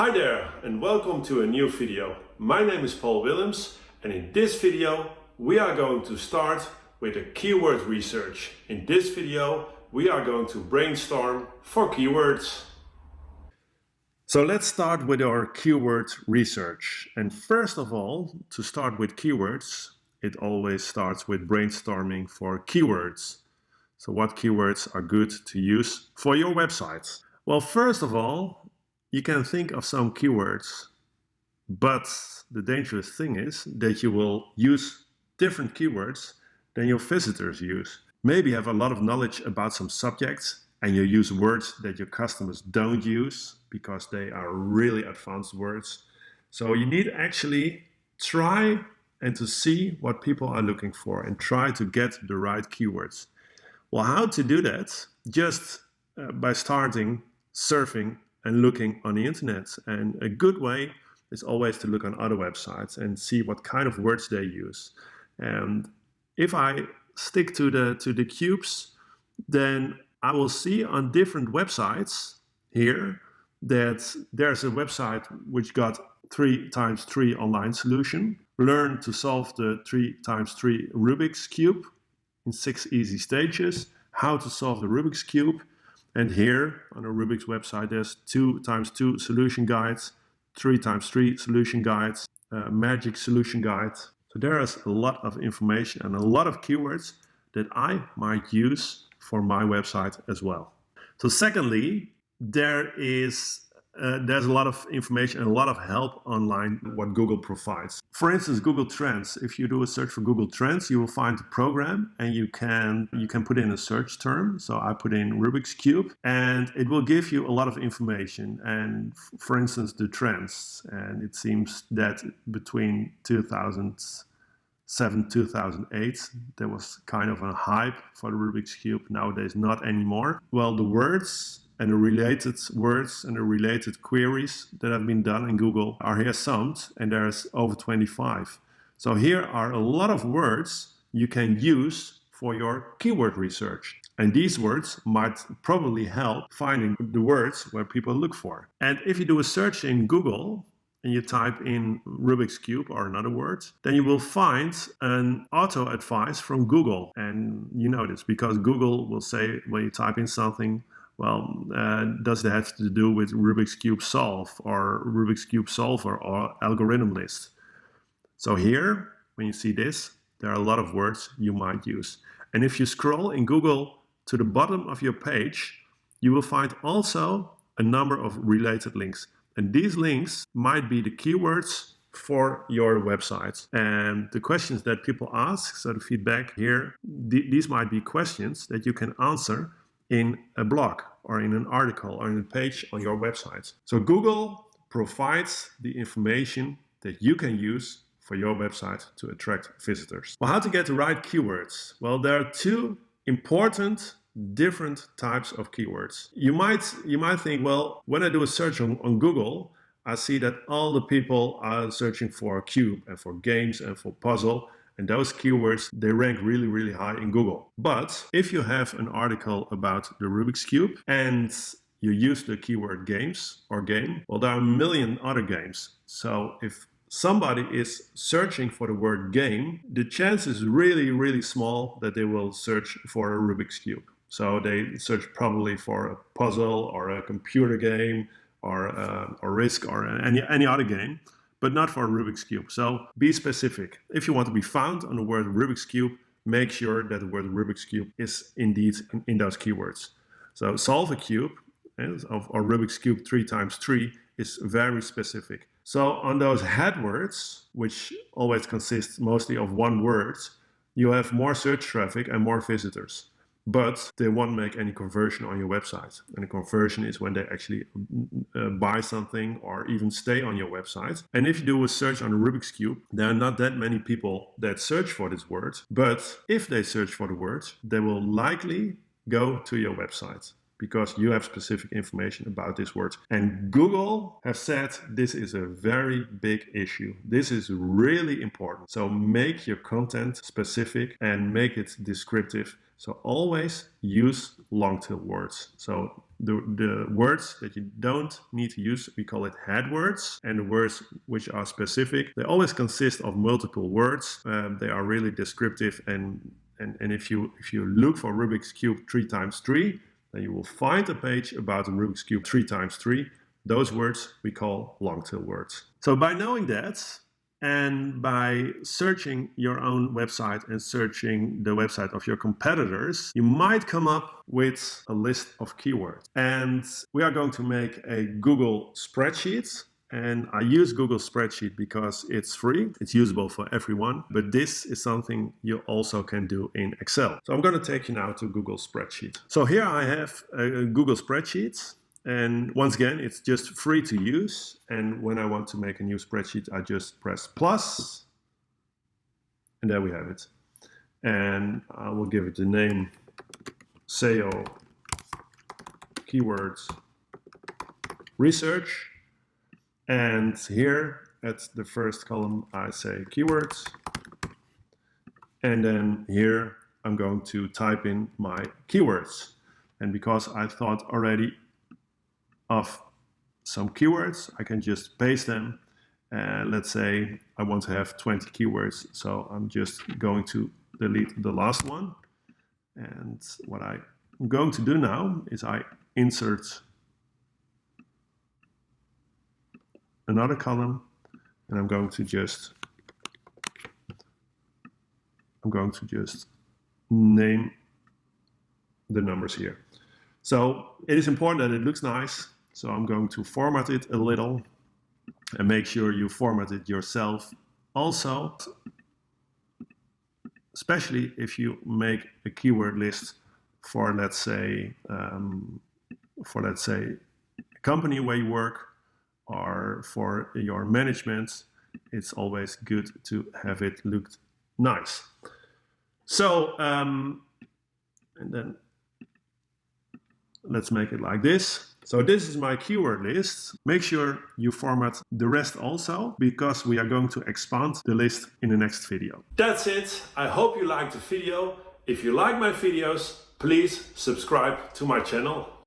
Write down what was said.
Hi there and welcome to a new video. My name is Paul Willems and in this video we are going to start with a keyword research. In this video we are going to brainstorm for keywords. So let's start with our keyword research. And first of all, to start with keywords, it always starts with brainstorming for keywords. So what keywords are good to use for your website? Well, first of all, you can think of some keywords, but the dangerous thing is that you will use different keywords than your visitors use. Maybe you have a lot of knowledge about some subjects and you use words that your customers don't use because they are really advanced words. So you need to actually try and to see what people are looking for and try to get the right keywords. Well, how to do that? Just by starting surfing and looking on the internet. And a good way is always to look on other websites and see what kind of words they use. And if I stick to the cubes, then I will see on different websites here that there's a website which got 3x3 online solution. Learn to solve the 3x3 Rubik's Cube in 6 easy stages. How to solve the Rubik's Cube. And here on the Rubik's website, there's 2x2 solution guides, 3x3 solution guides, magic solution guides. So there is a lot of information and a lot of keywords that I might use for my website as well. So secondly, there's a lot of information and a lot of help online what Google provides. For instance, Google Trends. If you do a search for Google Trends, you will find the program and you can put in a search term. So I put in Rubik's Cube and it will give you a lot of information. And for instance, the trends. And it seems that between 2007, 2008, there was kind of a hype for the Rubik's Cube. Nowadays, not anymore. Well, the words and the related words and the related queries that have been done in Google are here summed, and there's over 25. So here are a lot of words you can use for your keyword research. And these words might probably help finding the words where people look for. And if you do a search in Google, and you type in Rubik's Cube or another word, then you will find an auto advice from Google. And you know this because Google will say when you type in something, well, does that have to do with Rubik's Cube Solve or Rubik's Cube Solver or algorithm list? So here, when you see this, there are a lot of words you might use. And if you scroll in Google to the bottom of your page, you will find also a number of related links. And these links might be the keywords for your website. And the questions that people ask, so the feedback here, these might be questions that you can answer in a blog or in an article or in a page on your website. So Google provides the information that you can use for your website to attract visitors. Well, how to get the right keywords? Well, there are two important different types of keywords. You might think, well, when I do a search on Google, I see that all the people are searching for cube and for games and for puzzle. And those keywords, they rank really, really high in Google. But if you have an article about the Rubik's Cube and you use the keyword games or game, well, there are a million other games. So if somebody is searching for the word game, the chance is really, really small that they will search for a Rubik's Cube. So they search probably for a puzzle or a computer game or Risk or any other game, but not for a Rubik's Cube. So be specific. If you want to be found on the word Rubik's Cube, make sure that the word Rubik's Cube is indeed in those keywords. So solve a cube or Rubik's Cube 3x3 is very specific. So on those head words, which always consist mostly of one word, you have more search traffic and more visitors. But they won't make any conversion on your website. And the conversion is when they actually buy something or even stay on your website. And if you do a search on the Rubik's Cube, there are not that many people that search for this word. But if they search for the word, they will likely go to your website because you have specific information about this word. And Google have said this is a very big issue. This is really important. So make your content specific and make it descriptive. So always use long tail words. So The words that you don't need to use, we call it head words. And the words which are specific, they always consist of multiple words. They are really descriptive, and if you look for Rubik's Cube 3x3, then you will find a page about the Rubik's Cube 3x3. Those words we call long tail words. So by knowing that, and by searching your own website and searching the website of your competitors, you might come up with a list of keywords. And we are going to make a Google spreadsheet. And I use Google Spreadsheet because it's free, it's usable for everyone, but this is something you also can do in Excel. So I'm going to take you now to Google Spreadsheet. So here I have a Google Spreadsheet, and once again, it's just free to use. And when I want to make a new spreadsheet, I just press plus, and there we have it. And I will give it the name SEO Keywords Research. And here at the first column, I say keywords. And then here, I'm going to type in my keywords. And because I thought already of some keywords, I can just paste them. Let's say I want to have 20 keywords. So I'm just going to delete the last one. And what I'm going to do now is I insert another column, and I'm going to just name the numbers here. So it is important that it looks nice. So I'm going to format it a little, and make sure you format it yourself also, especially if you make a keyword list for, let's say, a company where you work, or for your management. It's always good to have it look nice. So, and then let's make it like this. So this is my keyword list. Make sure you format the rest also, because we are going to expand the list in the next video. That's it. I hope you liked the video. If you like my videos, please subscribe to my channel.